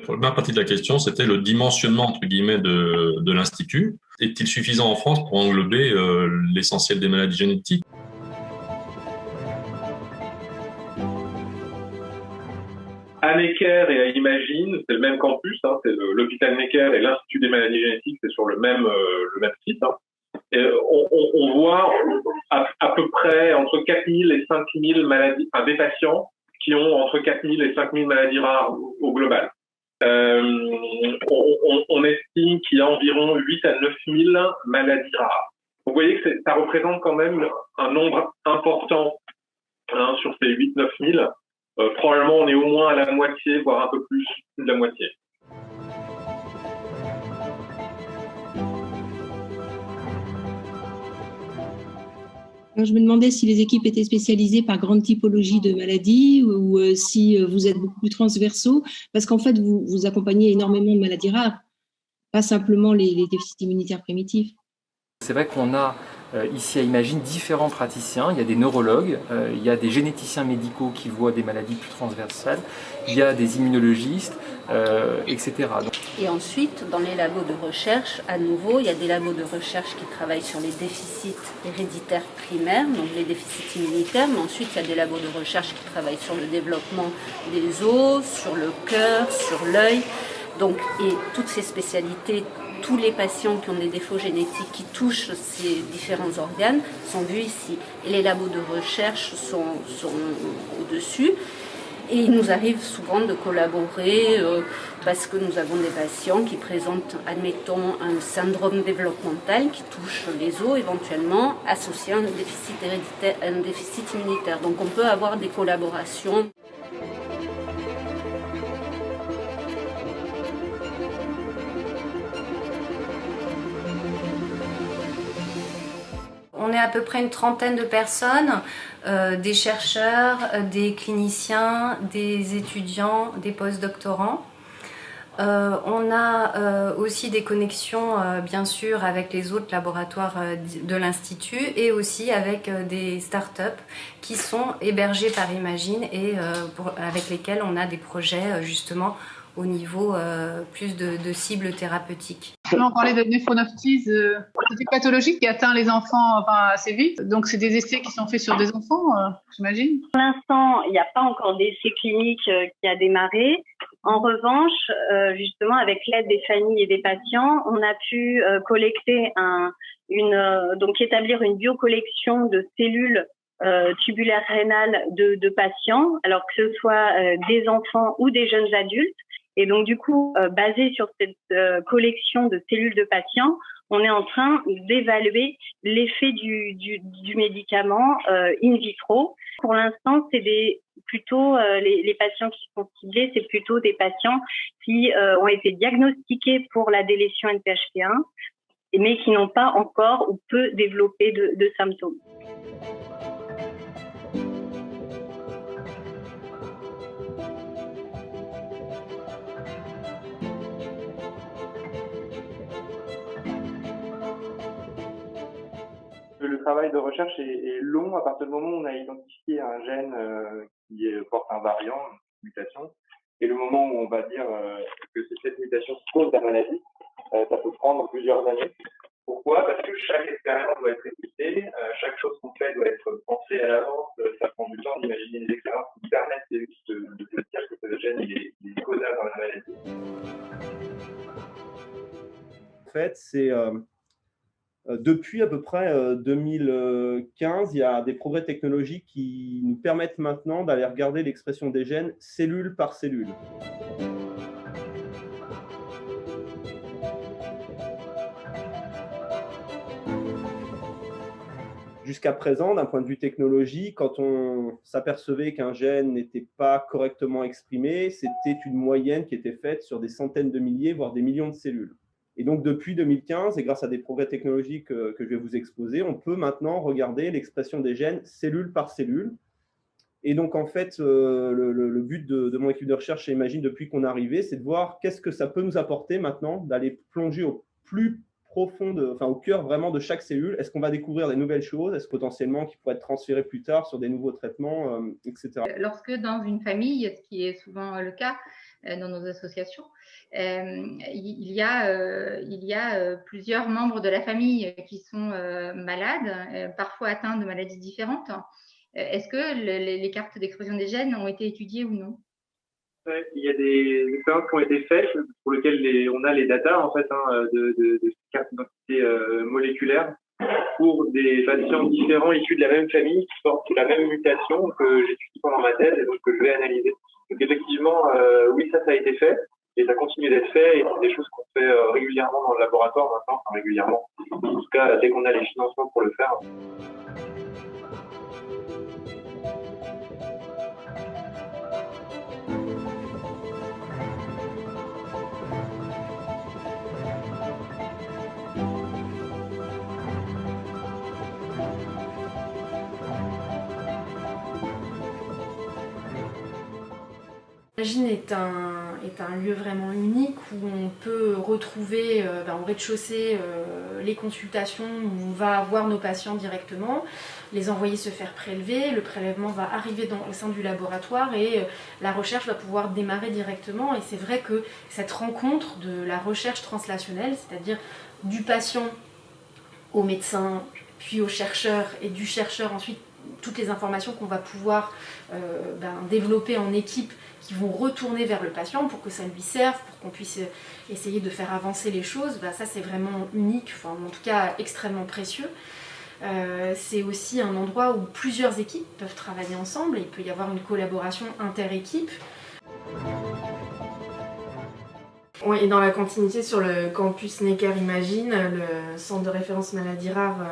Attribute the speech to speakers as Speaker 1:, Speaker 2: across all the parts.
Speaker 1: première partie de la question, c'était le dimensionnement, entre guillemets, de l'Institut. Est-il suffisant en France pour englober l'essentiel des maladies génétiques?
Speaker 2: À Necker et à Imagine, c'est le même campus, hein, c'est l'hôpital Necker et l'Institut des maladies génétiques, c'est sur le même site. Hein. Et on voit à peu près entre 4000 et 5000 maladies, enfin, des patients qui ont entre 4000 et 5000 maladies rares au global. On estime qu'il y a environ 8 à 9000 maladies rares. Vous voyez que ça représente quand même un nombre important, hein, sur ces 8-9 000. Probablement, on est au moins à la moitié, voire un peu plus de la moitié.
Speaker 3: Alors, je me demandais si les équipes étaient spécialisées par grande typologie de maladies ou si vous êtes beaucoup plus transversaux, parce qu'en fait, vous accompagnez énormément de maladies rares, pas simplement les déficits immunitaires primitifs.
Speaker 4: C'est vrai qu'on a ici à Imagine différents praticiens. Il y a des neurologues, il y a des généticiens médicaux qui voient des maladies plus transversales, il y a des immunologistes, etc.
Speaker 5: Et ensuite, dans les labos de recherche, à nouveau, il y a des labos de recherche qui travaillent sur les déficits héréditaires primaires, donc les déficits immunitaires, mais ensuite il y a des labos de recherche qui travaillent sur le développement des os, sur le cœur, sur l'œil. Donc, et toutes ces spécialités, tous les patients qui ont des défauts génétiques qui touchent ces différents organes sont vus ici. Et les labos de recherche sont au-dessus. Et il nous arrive souvent de collaborer parce que nous avons des patients qui présentent, admettons, un syndrome développemental qui touche les os éventuellement associé à un déficit héréditaire, un déficit immunitaire. Donc on peut avoir des collaborations.
Speaker 6: On est à peu près une trentaine de personnes, des chercheurs, des cliniciens, des étudiants, des post-doctorants. On a aussi des connexions, bien sûr, avec les autres laboratoires de l'Institut et aussi avec des startups qui sont hébergées par Imagine et avec lesquelles on a des projets justement au niveau plus de cibles thérapeutiques.
Speaker 7: On parlait de néphronophtise, c'est une pathologie qui atteint les enfants assez vite. Donc, c'est des essais qui sont faits sur des enfants, j'imagine.
Speaker 8: Pour l'instant, il n'y a pas encore d'essai clinique qui a démarré. En revanche, justement, avec l'aide des familles et des patients, on a pu collecter donc établir une biocollection de cellules tubulaires rénales de patients, alors que ce soit des enfants ou des jeunes adultes. Et donc, du coup, basé sur cette collection de cellules de patients, on est en train d'évaluer l'effet du médicament in vitro. Pour l'instant, c'est plutôt les patients qui sont ciblés, c'est plutôt des patients qui ont été diagnostiqués pour la délétion NPHP1, mais qui n'ont pas encore ou peu développé de symptômes.
Speaker 2: Le travail de recherche est long à partir du moment où on a identifié un gène qui porte un variant, une mutation, et le moment où on va dire que c'est cette mutation qui cause la maladie, ça peut prendre plusieurs années. Pourquoi? Parce que chaque expérience doit être répétée, chaque chose qu'on fait doit être pensée à l'avance, ça prend du temps d'imaginer des expériences qui permettent de se dire que ce gène est causal dans la maladie.
Speaker 9: En fait, c'est depuis à peu près 2015, il y a des progrès technologiques qui nous permettent maintenant d'aller regarder l'expression des gènes cellule par cellule. Jusqu'à présent, d'un point de vue technologique, quand on s'apercevait qu'un gène n'était pas correctement exprimé, c'était une moyenne qui était faite sur des centaines de milliers, voire des millions de cellules. Et donc, depuis 2015, et grâce à des progrès technologiques que je vais vous exposer, on peut maintenant regarder l'expression des gènes cellule par cellule. Et donc, en fait, le but de mon équipe de recherche chez Imagine depuis qu'on est arrivé, c'est de voir qu'est-ce que ça peut nous apporter maintenant d'aller plonger au plus profonde, enfin au cœur vraiment de chaque cellule? Est-ce qu'on va découvrir des nouvelles choses? Est-ce potentiellement qui pourraient être transférées plus tard sur des nouveaux traitements, etc.
Speaker 10: Lorsque dans une famille, ce qui est souvent le cas dans nos associations, il y a plusieurs membres de la famille qui sont malades, parfois atteints de maladies différentes. Est-ce que les cartes d'expression des gènes ont été étudiées ou non?
Speaker 2: Ouais, il y a des expériences qui ont été faites pour lesquelles on a les datas en fait de cartes d'identité moléculaires pour des patients différents issus de la même famille qui portent la même mutation que j'étudie pendant ma thèse et donc que je vais analyser. Donc effectivement, oui, ça a été fait et ça continue d'être fait et c'est des choses qu'on fait régulièrement dans le laboratoire maintenant, enfin régulièrement. En tout cas, dès qu'on a les financements pour le faire.
Speaker 11: Imagine est un lieu vraiment unique où on peut retrouver au rez-de-chaussée les consultations où on va voir nos patients directement, les envoyer se faire prélever, le prélèvement va arriver au sein du laboratoire et la recherche va pouvoir démarrer directement. Et c'est vrai que cette rencontre de la recherche translationnelle, c'est-à-dire du patient au médecin, puis au chercheur et du chercheur ensuite toutes les informations qu'on va pouvoir développer en équipe qui vont retourner vers le patient pour que ça lui serve, pour qu'on puisse essayer de faire avancer les choses, ça c'est vraiment unique, enfin, en tout cas extrêmement précieux. C'est aussi un endroit où plusieurs équipes peuvent travailler ensemble et il peut y avoir une collaboration inter-équipe. Oui, et dans la continuité sur le campus Necker Imagine, le centre de référence maladies rares,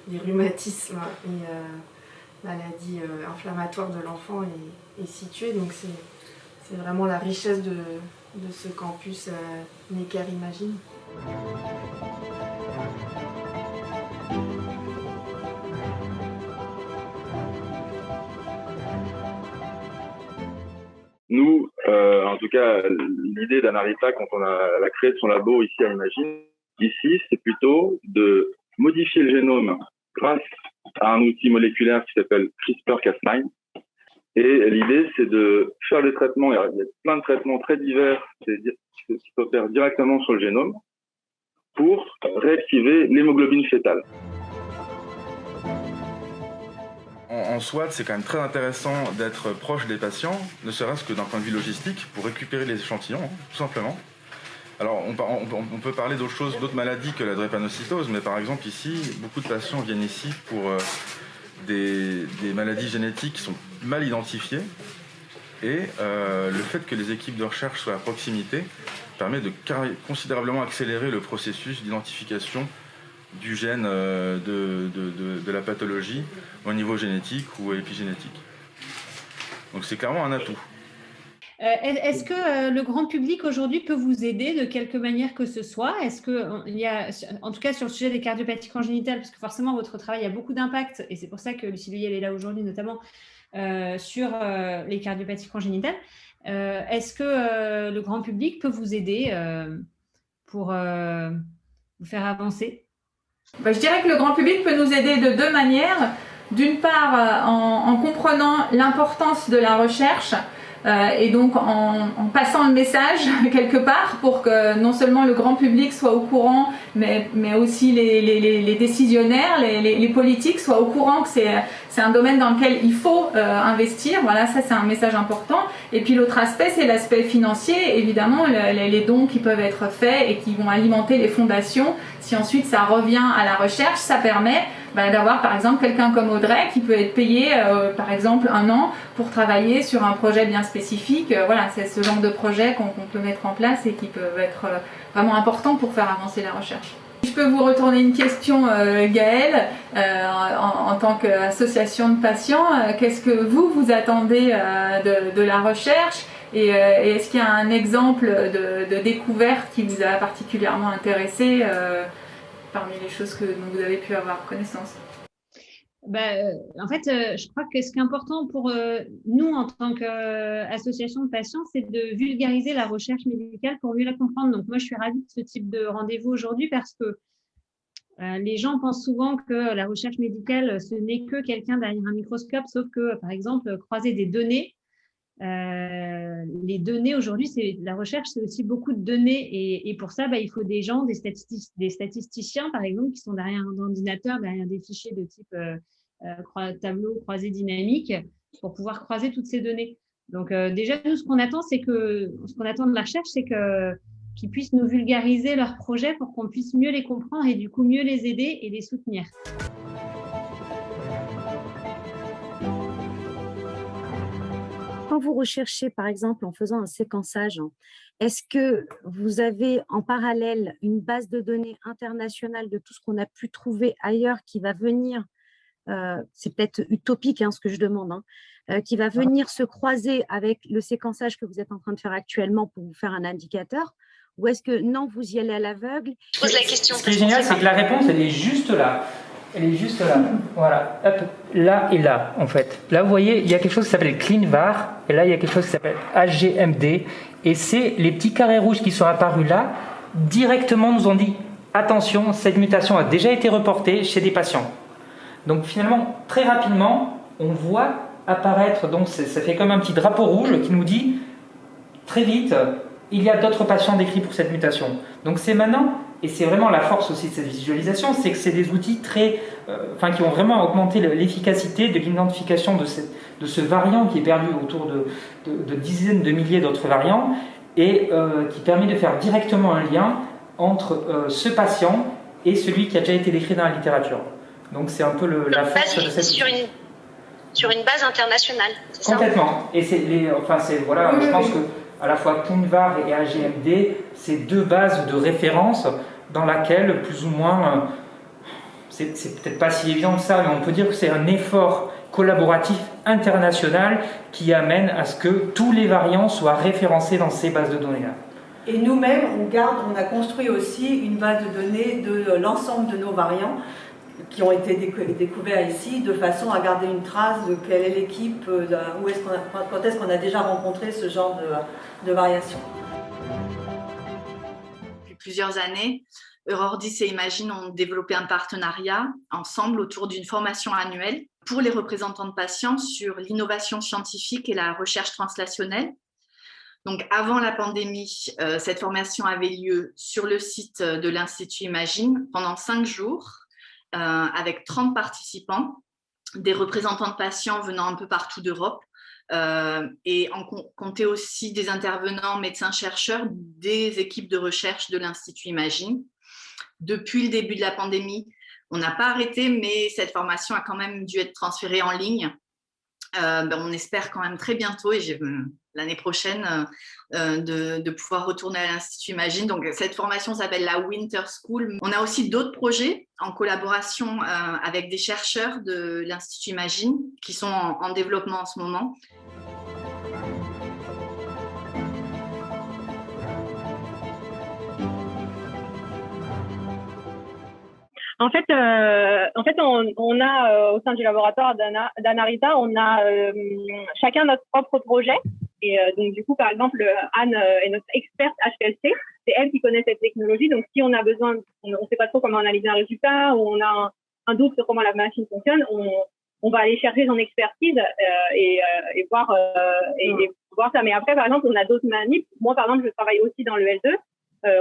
Speaker 11: des rhumatismes et maladies inflammatoires de l'enfant est situé. Donc c'est vraiment la richesse de ce campus Necker Imagine.
Speaker 12: Nous, en tout cas, l'idée d'Anarita, quand on a créé son labo ici à Imagine, ici, c'est plutôt de modifier le génome grâce à un outil moléculaire qui s'appelle CRISPR-Cas9. Et l'idée, c'est de faire des traitements, il y a plein de traitements très divers qui s'opèrent directement sur le génome pour réactiver l'hémoglobine fœtale.
Speaker 13: En soi, c'est quand même très intéressant d'être proche des patients, ne serait-ce que d'un point de vue logistique, pour récupérer les échantillons, tout simplement. Alors, on peut parler d'autres choses, d'autres maladies que la drépanocytose, mais par exemple ici, beaucoup de patients viennent ici pour des maladies génétiques qui sont mal identifiées. Et le fait que les équipes de recherche soient à proximité permet de considérablement accélérer le processus d'identification du gène de la pathologie au niveau génétique ou épigénétique. Donc c'est clairement un atout.
Speaker 14: Est-ce que le grand public aujourd'hui peut vous aider de quelque manière que ce soit? Est-ce qu'il y a, en tout cas sur le sujet des cardiopathies congénitales, parce que forcément votre travail a beaucoup d'impact, et c'est pour ça que Lucie Leuil elle est là aujourd'hui notamment sur les cardiopathies congénitales, est-ce que le grand public peut vous aider pour vous faire avancer?
Speaker 15: Je dirais que le grand public peut nous aider de deux manières. D'une part, en comprenant l'importance de la recherche et donc en passant le message quelque part pour que non seulement le grand public soit au courant, mais aussi les décisionnaires, les politiques soient au courant que c'est un domaine dans lequel il faut investir. Voilà, ça c'est un message important. Et puis l'autre aspect, c'est l'aspect financier. Évidemment, les dons qui peuvent être faits et qui vont alimenter les fondations, si ensuite ça revient à la recherche, ça permet d'avoir par exemple quelqu'un comme Audrey qui peut être payé par exemple 1 an pour travailler sur un projet bien spécifique. Voilà, c'est ce genre de projet qu'on peut mettre en place et qui peuvent être vraiment importants pour faire avancer la recherche. Je peux vous retourner une question, Gaëlle, en tant qu'association de patients. Qu'est-ce que vous attendez de la recherche et est-ce qu'il y a un exemple de découverte qui vous a particulièrement intéressé parmi les choses dont vous avez pu avoir connaissance?
Speaker 14: En fait, je crois que ce qui est important pour nous en tant qu'association de patients, c'est de vulgariser la recherche médicale pour mieux la comprendre. Donc moi, je suis ravie de ce type de rendez-vous aujourd'hui parce que Les gens pensent souvent que la recherche médicale, ce n'est que quelqu'un derrière un microscope, sauf que, par exemple, croiser des données, les données aujourd'hui, la recherche, c'est aussi beaucoup de données. Et pour ça, il faut des gens, des statisticiens, par exemple, qui sont derrière un ordinateur, derrière des fichiers de type tableau croisé dynamique, pour pouvoir croiser toutes ces données. Donc, déjà, nous, ce qu'on attend de la recherche, c'est qu'ils puissent nous vulgariser leurs projets pour qu'on puisse mieux les comprendre et du coup mieux les aider et les soutenir.
Speaker 16: Quand vous recherchez, par exemple, en faisant un séquençage, est-ce que vous avez en parallèle une base de données internationale de tout ce qu'on a pu trouver ailleurs qui va venir, c'est peut-être utopique ce que je demande, qui va venir se croiser avec le séquençage que vous êtes en train de faire actuellement pour vous faire un indicateur? Ou est-ce que non, vous y allez à l'aveugle?
Speaker 17: Je pose la question.
Speaker 4: Ce qui est génial, c'est que la réponse, elle est juste là. Elle est juste là. Voilà. Hop, là et là, en fait. Là, vous voyez, il y a quelque chose qui s'appelle ClinVar. Et là, il y a quelque chose qui s'appelle AGMD. Et c'est les petits carrés rouges qui sont apparus là, directement nous ont dit attention, cette mutation a déjà été reportée chez des patients. Donc finalement, très rapidement, on voit apparaître, donc ça fait comme un petit drapeau rouge qui nous dit très vite, il y a d'autres patients décrits pour cette mutation. Donc c'est maintenant, et c'est vraiment la force aussi de cette visualisation, c'est que c'est des outils qui ont vraiment augmenté l'efficacité de l'identification de ce variant qui est perdu autour de dizaines de milliers d'autres variants et qui permet de faire directement un lien entre ce patient et celui qui a déjà été décrit dans la littérature. Donc c'est un peu la force de cette...
Speaker 17: Sur une base internationale, c'est ça?
Speaker 4: Complètement. Et je pense que à la fois ClinVar et AGMD, c'est deux bases de référence dans laquelle, plus ou moins, c'est peut-être pas si évident que ça, mais on peut dire que c'est un effort collaboratif international qui amène à ce que tous les variants soient référencés dans ces bases de données-là.
Speaker 18: Et nous-mêmes, on a construit aussi une base de données de l'ensemble de nos variants qui ont été découverts ici, de façon à garder une trace de quelle est l'équipe, quand est-ce qu'on a déjà rencontré ce genre de variation.
Speaker 19: Depuis plusieurs années, Eurordis et Imagine ont développé un partenariat ensemble autour d'une formation annuelle pour les représentants de patients sur l'innovation scientifique et la recherche translationnelle. Donc, avant la pandémie, cette formation avait lieu sur le site de l'Institut Imagine pendant 5 jours, avec 30 participants, des représentants de patients venant un peu partout d'Europe, et on comptait aussi des intervenants médecins-chercheurs des équipes de recherche de l'Institut Imagine. Depuis le début de la pandémie, on n'a pas arrêté, mais cette formation a quand même dû être transférée en ligne. On espère quand même très bientôt, et l'année prochaine, de pouvoir retourner à l'Institut Imagine. Donc, cette formation s'appelle la Winter School. On a aussi d'autres projets en collaboration avec des chercheurs de l'Institut Imagine qui sont en développement en ce moment.
Speaker 8: En fait, on a au sein du laboratoire d'Anarita, on a chacun notre propre projet. Et donc, du coup, par exemple, Anne est notre experte HPLC. C'est elle qui connaît cette technologie. Donc, si on a besoin, on ne sait pas trop comment analyser un résultat, ou on a un doute sur comment la machine fonctionne, on va aller chercher son expertise et voir ça. Mais après, par exemple, on a d'autres manips. Moi, par exemple, je travaille aussi dans le L2.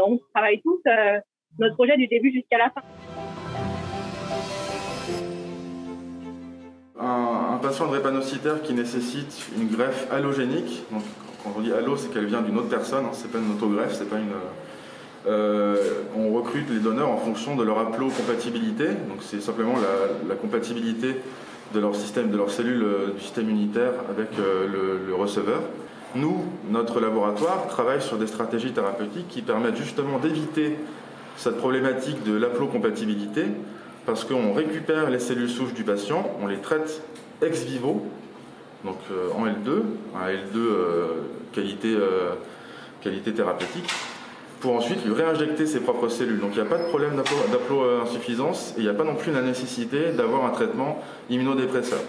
Speaker 8: On travaille tous notre projet du début jusqu'à la fin.
Speaker 13: Un patient drépanocytaire qui nécessite une greffe allogénique, donc quand on dit allo, c'est qu'elle vient d'une autre personne, c'est pas une autogreffe, c'est pas une. On recrute les donneurs en fonction de leur haplocompatibilité, donc c'est simplement la compatibilité de leur système, de leurs cellules du système immunitaire avec le receveur. Nous, notre laboratoire, travaille sur des stratégies thérapeutiques qui permettent justement d'éviter cette problématique de l'haplocompatibilité, parce qu'on récupère les cellules souches du patient, on les traite ex vivo, donc en L2, un L2 qualité thérapeutique, pour ensuite lui réinjecter ses propres cellules. Donc il n'y a pas de problème d'haplo-insuffisance et il n'y a pas non plus la nécessité d'avoir un traitement immunodépresseur.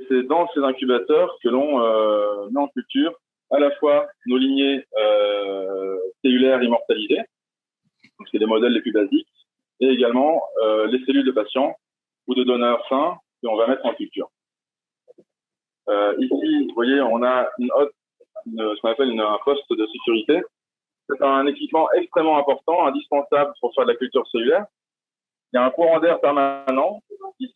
Speaker 12: C'est dans ces incubateurs que l'on met en culture à la fois nos lignées cellulaires immortalisées, donc c'est les modèles les plus basiques, et également les cellules de patients ou de donneurs sains que on va mettre en culture. Ici, vous voyez, on a ce qu'on appelle un poste de sécurité. C'est un équipement extrêmement important, indispensable pour faire de la culture cellulaire. Il y a un courant d'air permanent ici,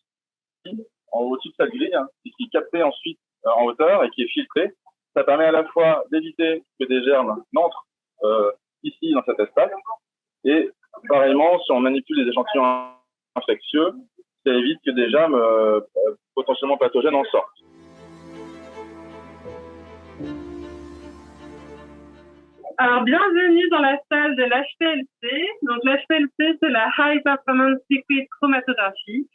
Speaker 12: au-dessus de cette grille, qui est capté ensuite en hauteur et qui est filtré. Ça permet à la fois d'éviter que des germes n'entrent ici dans cet espace et pareillement, si on manipule des échantillons infectieux, ça évite que des germes potentiellement pathogènes en sortent.
Speaker 20: Alors, bienvenue dans la salle de l'HPLC. Donc, l'HPLC, c'est la High Performance Liquid Chromatographie.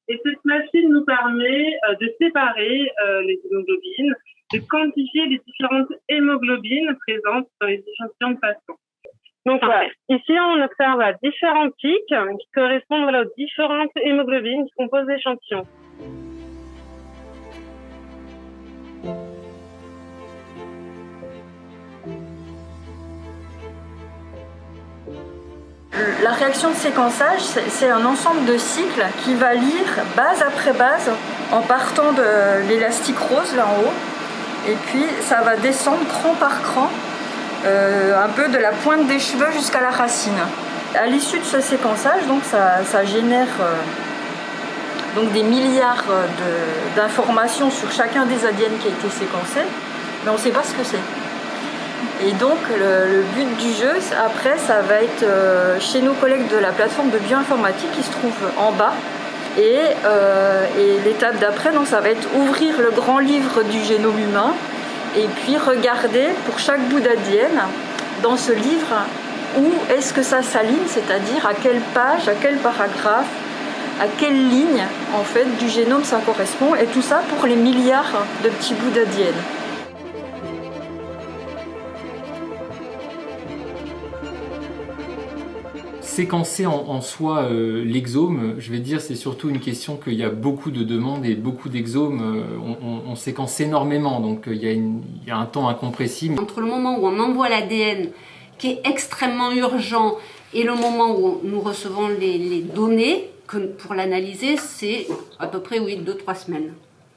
Speaker 20: Et cette machine nous permet de séparer les hémoglobines, de quantifier les différentes hémoglobines présentes dans les échantillons de patients. Donc, ici, on observe différents pics qui correspondent aux différentes hémoglobines qui composent l'échantillon.
Speaker 21: La réaction de séquençage, c'est un ensemble de cycles qui va lire base après base en partant de l'élastique rose là en haut. Et puis ça va descendre cran par cran, un peu de la pointe des cheveux jusqu'à la racine. À l'issue de ce séquençage, donc, ça génère donc des milliards d'informations sur chacun des ADN qui a été séquencé, mais on ne sait pas ce que c'est. Et donc le but du jeu, après, ça va être chez nos collègues de la plateforme de bioinformatique qui se trouve en bas. Et l'étape d'après, donc, ça va être ouvrir le grand livre du génome humain et puis regarder pour chaque bout d'ADN dans ce livre où est-ce que ça s'aligne, c'est-à-dire à quelle page, à quel paragraphe, à quelle ligne en fait du génome ça correspond, et tout ça pour les milliards de petits bouts d'ADN.
Speaker 4: Séquencer en soi l'exome, je vais dire, c'est surtout une question qu'il y a beaucoup de demandes et beaucoup d'exomes. On séquence énormément, donc il y a un temps incompressible.
Speaker 5: Entre le moment où on envoie l'ADN, qui est extrêmement urgent, et le moment où nous recevons les données pour l'analyser, c'est à peu près 2-3 semaines.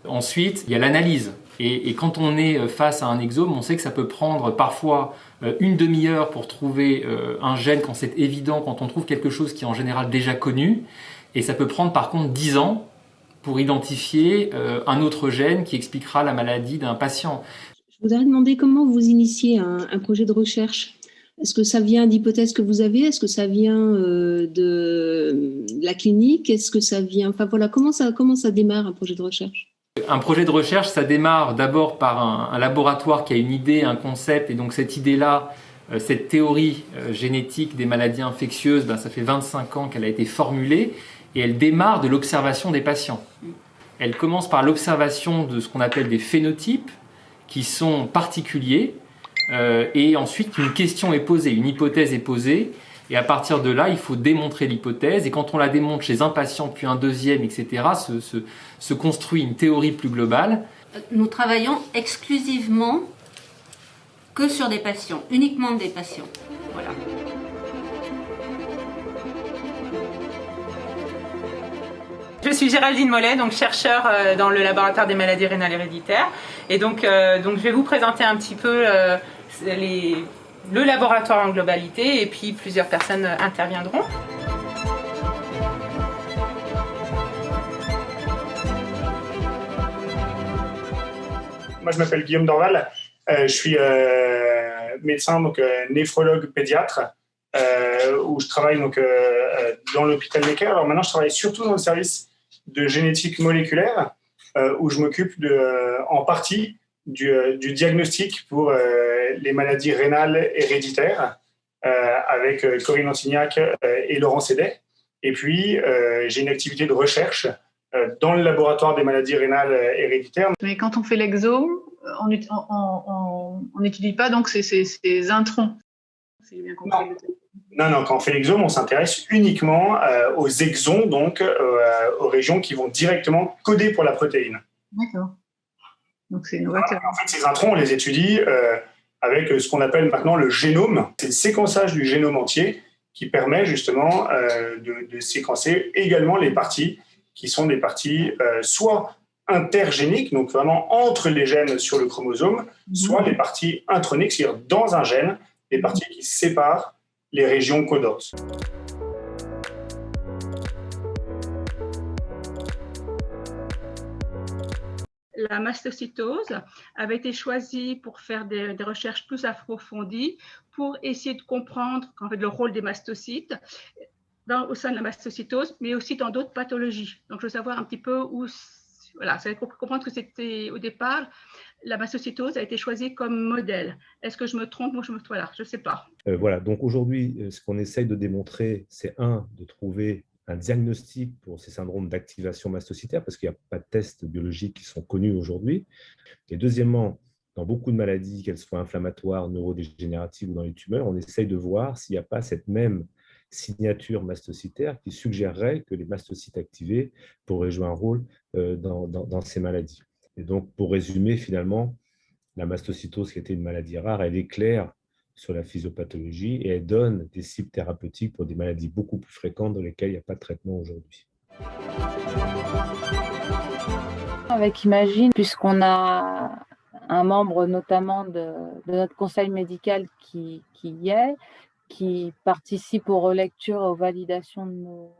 Speaker 4: Ensuite, il y a l'analyse. Et quand on est face à un exome, on sait que ça peut prendre parfois une demi-heure pour trouver un gène quand c'est évident, quand on trouve quelque chose qui est en général déjà connu. Et ça peut prendre par contre 10 ans pour identifier un autre gène qui expliquera la maladie d'un patient.
Speaker 3: Je voudrais demander comment vous initiez un projet de recherche. Est-ce que ça vient d'hypothèses que vous avez? Est-ce que ça vient de la clinique? Est-ce que ça vient... Enfin voilà, comment ça démarre un projet de recherche?
Speaker 4: Un projet de recherche, ça démarre d'abord par un laboratoire qui a une idée, un concept, et donc cette idée-là, cette théorie génétique des maladies infectieuses, ça fait 25 ans qu'elle a été formulée, et elle démarre de l'observation des patients. Elle commence par l'observation de ce qu'on appelle des phénotypes, qui sont particuliers, et ensuite une question est posée, une hypothèse est posée, et à partir de là, il faut démontrer l'hypothèse. Et quand on la démontre chez un patient, puis un deuxième, etc., se construit une théorie plus globale.
Speaker 5: Nous travaillons exclusivement que sur des patients, uniquement des patients. Voilà.
Speaker 22: Je suis Géraldine Mollet, donc chercheur dans le laboratoire des maladies rénales héréditaires. Et donc je vais vous présenter un petit peu le laboratoire en globalité, et puis plusieurs personnes interviendront.
Speaker 23: Moi, je m'appelle Guillaume Dorval. Je suis médecin, donc néphrologue pédiatre, où je travaille donc dans l'hôpital Necker. Alors maintenant, je travaille surtout dans le service de génétique moléculaire, où je m'occupe en partie du diagnostic pour les maladies rénales héréditaires avec Corinne Antignac et Laurent Sédet. Et puis, j'ai une activité de recherche dans le laboratoire des maladies rénales héréditaires.
Speaker 7: Mais quand on fait l'exome, on n'étudie pas donc ces introns. Si j'ai bien compris.
Speaker 23: Non, quand on fait l'exome, on s'intéresse uniquement aux exons, donc aux régions qui vont directement coder pour la protéine.
Speaker 7: D'accord. Donc c'est novateur.
Speaker 23: En fait, ces introns, on les étudie avec ce qu'on appelle maintenant le génome. C'est le séquençage du génome entier qui permet justement de séquencer également les parties qui sont des parties soit intergéniques, donc vraiment entre les gènes sur le chromosome, soit les parties introniques, c'est-à-dire dans un gène, les parties qui séparent les régions codantes.
Speaker 1: La mastocytose avait été choisie pour faire des recherches plus approfondies, pour essayer de comprendre en fait, le rôle des mastocytes au sein de la mastocytose, mais aussi dans d'autres pathologies. Donc, je veux savoir un petit peu où... Voilà, ça pour comprendre que c'était au départ, la mastocytose a été choisie comme modèle. Est-ce que je me trompe? Moi, voilà, je ne sais pas.
Speaker 6: Voilà, donc aujourd'hui, ce qu'on essaye de démontrer, c'est de trouver un diagnostic pour ces syndromes d'activation mastocytaire, parce qu'il n'y a pas de tests biologiques qui sont connus aujourd'hui. Et deuxièmement, dans beaucoup de maladies, qu'elles soient inflammatoires, neurodégénératives ou dans les tumeurs, on essaye de voir s'il n'y a pas cette même signature mastocytaire qui suggérerait que les mastocytes activés pourraient jouer un rôle dans ces maladies. Et donc, pour résumer, finalement, la mastocytose, qui était une maladie rare, elle éclaire sur la physiopathologie et elle donne des cibles thérapeutiques pour des maladies beaucoup plus fréquentes dans lesquelles il n'y a pas de traitement aujourd'hui.
Speaker 9: Avec Imagine, puisqu'on a un membre notamment de notre conseil médical qui y est, qui participe aux relectures, aux validations de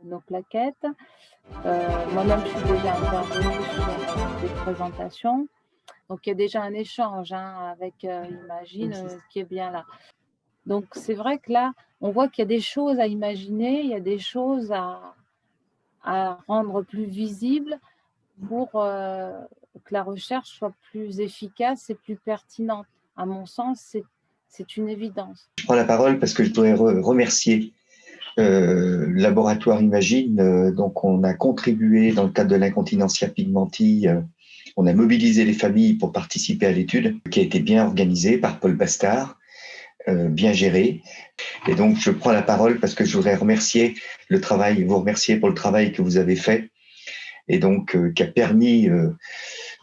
Speaker 9: nos plaquettes. Moi-même, je suis déjà intervenue sur des présentations. Donc, il y a déjà un échange avec Imagine qui est bien là. Donc, c'est vrai que là, on voit qu'il y a des choses à imaginer, il y a des choses à rendre plus visibles pour que la recherche soit plus efficace et plus pertinente. À mon sens, c'est une évidence.
Speaker 24: Je prends la parole parce que je voudrais remercier le laboratoire Imagine. Donc, on a contribué dans le cadre de l'incontinentia pigmenti. On a mobilisé les familles pour participer à l'étude qui a été bien organisée par Paul Bastard, bien gérée. Et donc, je prends la parole parce que je voudrais vous remercier pour le travail que vous avez fait et donc qui a permis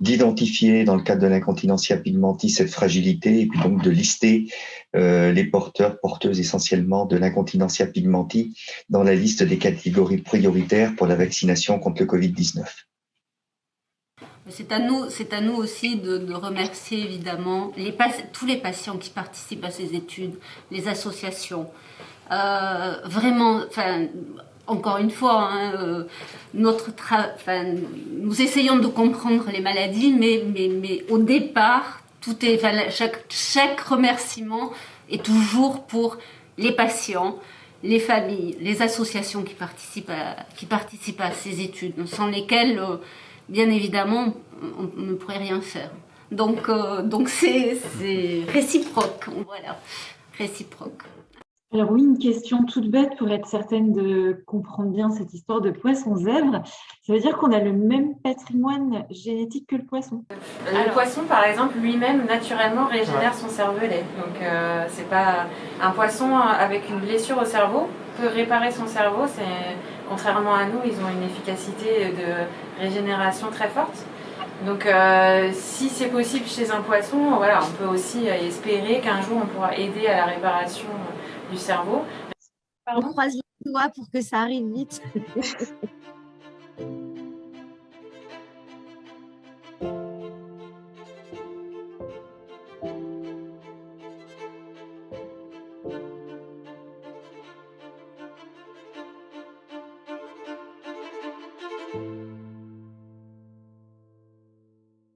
Speaker 24: d'identifier dans le cadre de l'incontinentia pigmenti cette fragilité et puis donc de lister les porteuses essentiellement de l'incontinentia pigmenti dans la liste des catégories prioritaires pour la vaccination contre le Covid-19.
Speaker 5: C'est à nous aussi de remercier évidemment tous les patients qui participent à ces études, les associations. Vraiment, encore une fois, nous essayons de comprendre les maladies, mais au départ, chaque remerciement est toujours pour les patients, les familles, les associations qui participent à ces études, sans lesquelles, bien évidemment, on ne pourrait rien faire. Donc c'est réciproque, voilà, réciproque.
Speaker 25: Alors oui, une question toute bête pour être certaine de comprendre bien cette histoire de poisson-zèbre. Ça veut dire qu'on a le même patrimoine génétique que le poisson?
Speaker 11: Le poisson, par exemple, lui-même, naturellement, régénère son cervelet. Donc, c'est pas un poisson avec une blessure au cerveau peut réparer son cerveau. Contrairement à nous, ils ont une efficacité de régénération très forte. Donc, si c'est possible chez un poisson, voilà, on peut aussi espérer qu'un jour, on pourra aider à la réparation du cerveau.
Speaker 16: On croise les doigts pour que ça arrive vite.